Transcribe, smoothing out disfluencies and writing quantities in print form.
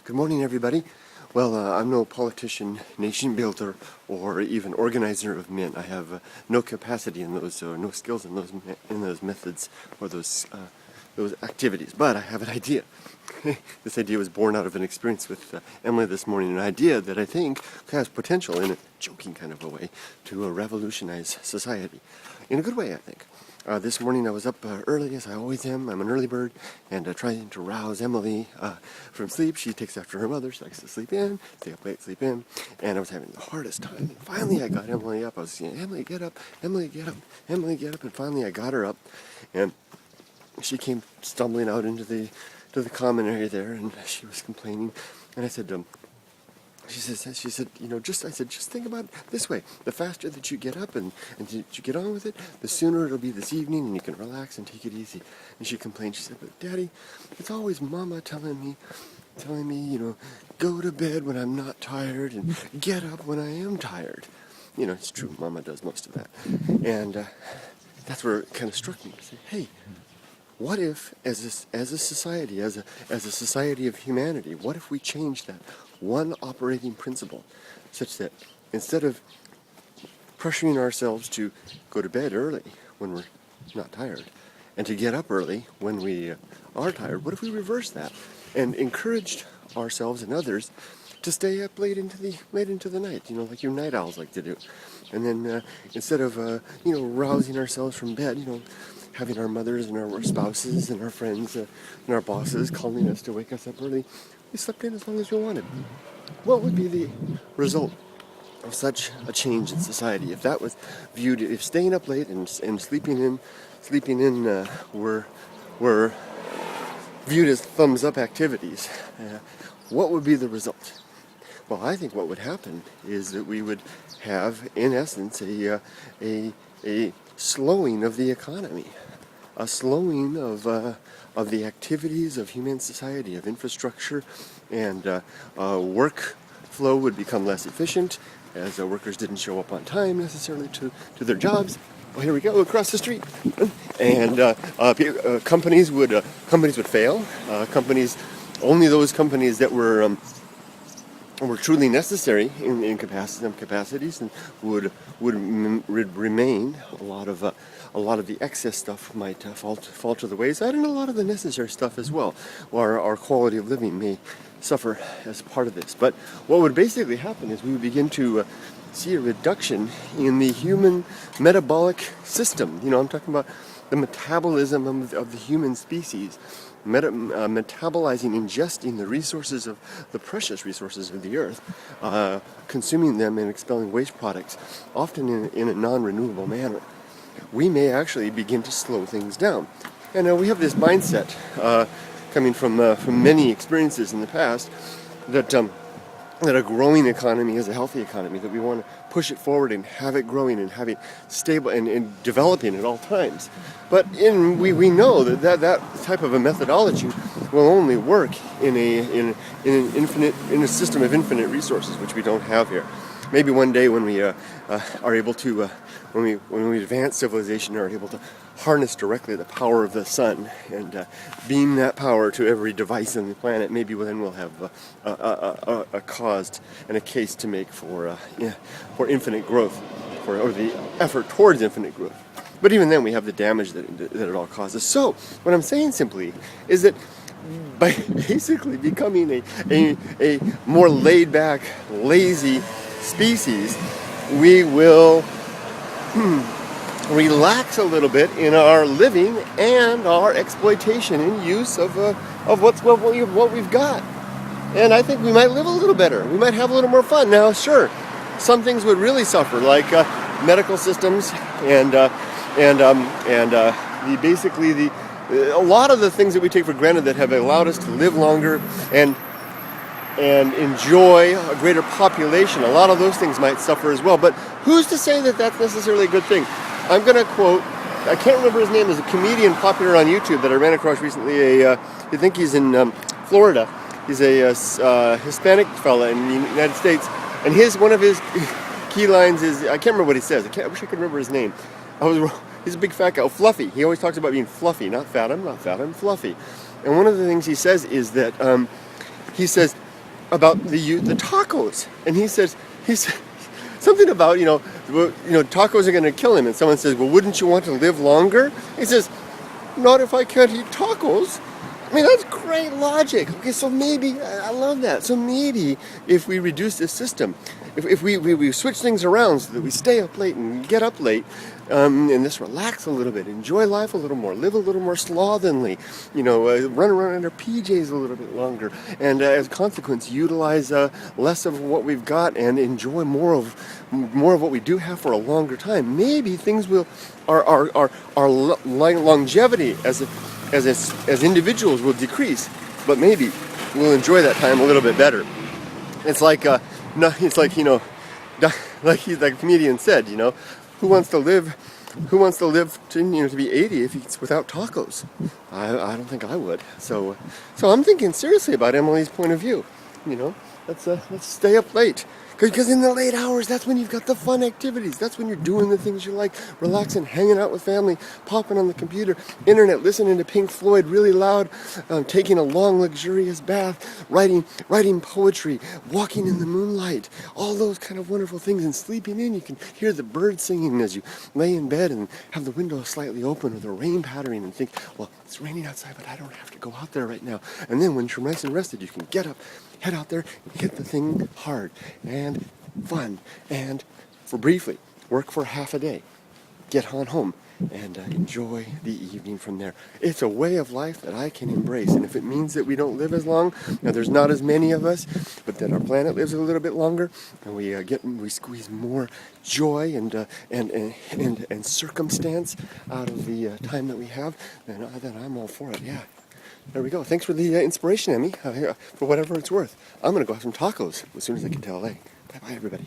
Good morning, everybody. Well, I'm no politician, nation builder, or even organizer of men. I have no capacity in those, or no skills in those methods or those activities. But I have an idea. This idea was born out of an experience with Emily this morning. An idea that I think has potential, in a joking kind of a way, to revolutionize society. In a good way, I think. This morning I was up early, as I always am. I'm an early bird, and trying to rouse Emily from sleep. She takes after her mother. She likes to sleep in, stay up late, sleep in. And I was having the hardest time. And finally I got Emily up. I was saying, Emily, get up, Emily, get up, Emily, get up. And finally I got her up, and she came stumbling out into the common area there, and she was complaining. And I said, She said, I said, just think about it this way. The faster that you get up and you get on with it, the sooner it'll be this evening and you can relax and take it easy. And she complained. She said, but Daddy, it's always Mama telling me, go to bed when I'm not tired and get up when I am tired. It's true. Mama does most of that. And that's where it kind of struck me. I said, hey, what if, as a society, as a society of humanity, what if we change that one operating principle, such that instead of pressuring ourselves to go to bed early when we're not tired, and to get up early when we are tired, what if we reverse that and encouraged ourselves and others to stay up late into the night, like your night owls like to do, and then instead of rousing ourselves from bed, having our mothers and our spouses and our friends and our bosses calling us to wake us up early, we slept in as long as we wanted. What would be the result of such a change in society if that was viewed, if staying up late and sleeping in were viewed as thumbs up activities? What would be the result? Well, I think what would happen is that we would have, in essence, a slowing of the economy, a slowing of the activities of human society, of infrastructure, and work flow would become less efficient as workers didn't show up on time necessarily to their jobs. Well, here we go, across the street. And companies would fail. Only those companies that were truly necessary in capacities and would remain. A lot of the excess stuff might fall to the wayside, and a lot of the necessary stuff as well. Our quality of living may suffer as part of this. But what would basically happen is we would begin to see a reduction in the human metabolic system. I'm talking about the metabolism of the human species. Metabolizing, ingesting the resources of the precious resources of the earth, consuming them and expelling waste products, often in a non-renewable manner. We may actually begin to slow things down. And we have this mindset coming from many experiences in the past that a growing economy is a healthy economy, that we want to push it forward and have it growing and have it stable and developing at all times. But we know that type of a methodology will only work in a system of infinite resources, which we don't have here. Maybe one day when we are able to, when we advance civilization, are able to harness directly the power of the sun and beam that power to every device on the planet, maybe then we'll have a cause and a case to make for infinite growth, or the effort towards infinite growth. But even then, we have the damage that it all causes. So, what I'm saying simply is that by basically becoming a more laid-back, lazy species, we will relax a little bit in our living and our exploitation and use of what we've got. And I think we might live a little better. We might have a little more fun. Now, sure, some things would really suffer, like medical systems and a lot of the things that we take for granted that have allowed us to live longer and enjoy a greater population. A lot of those things might suffer as well. But who's to say that that's necessarily a good thing? I'm going to quote, I can't remember his name, there's a comedian popular on YouTube that I ran across recently. I think he's in Florida. He's a Hispanic fella in the United States. And one of his key lines is, I can't remember what he says. I wish I could remember his name. I was wrong. He's a big fat guy. Oh, fluffy. He always talks about being fluffy. Not fat, I'm not fat, I'm fluffy. And one of the things he says is that, he says, the tacos, and he said something about tacos are going to kill him, and someone says, well, wouldn't you want to live longer? He says, not if I can't eat tacos. I mean, that's great logic. Okay, so maybe, I love that. So maybe if we reduce this system, if we switch things around so that we stay up late and get up late, and just relax a little bit, enjoy life a little more, live a little more slovenly, run around in our PJs a little bit longer, and as a consequence, utilize less of what we've got and enjoy more of what we do have for a longer time. Maybe things will, our longevity as individuals will decrease, but maybe we'll enjoy that time a little bit better. It's like like the comedian said, who wants to live to be 80 if it's without tacos? I don't think I would. So I'm thinking seriously about Emily's point of view. Let's stay up late. Because in the late hours, that's when you've got the fun activities. That's when you're doing the things you like, relaxing, hanging out with family, popping on the computer, internet, listening to Pink Floyd really loud, taking a long, luxurious bath, writing poetry, walking in the moonlight, all those kind of wonderful things. And sleeping in, you can hear the birds singing as you lay in bed and have the window slightly open or the rain pattering and think, well, it's raining outside, but I don't have to go out there right now. And then when you're nice and rested, you can get up, head out there, and hit the thing hard and fun, and for briefly, work for half a day, get on home, and enjoy the evening from there. It's a way of life that I can embrace, and if it means that we don't live as long, now there's not as many of us, but that our planet lives a little bit longer, and we squeeze more joy and circumstance out of the time that we have, then I'm all for it. Yeah. There we go. Thanks for the inspiration, Emmy, for whatever it's worth. I'm going to go have some tacos as soon as I get to LA. Bye-bye, everybody.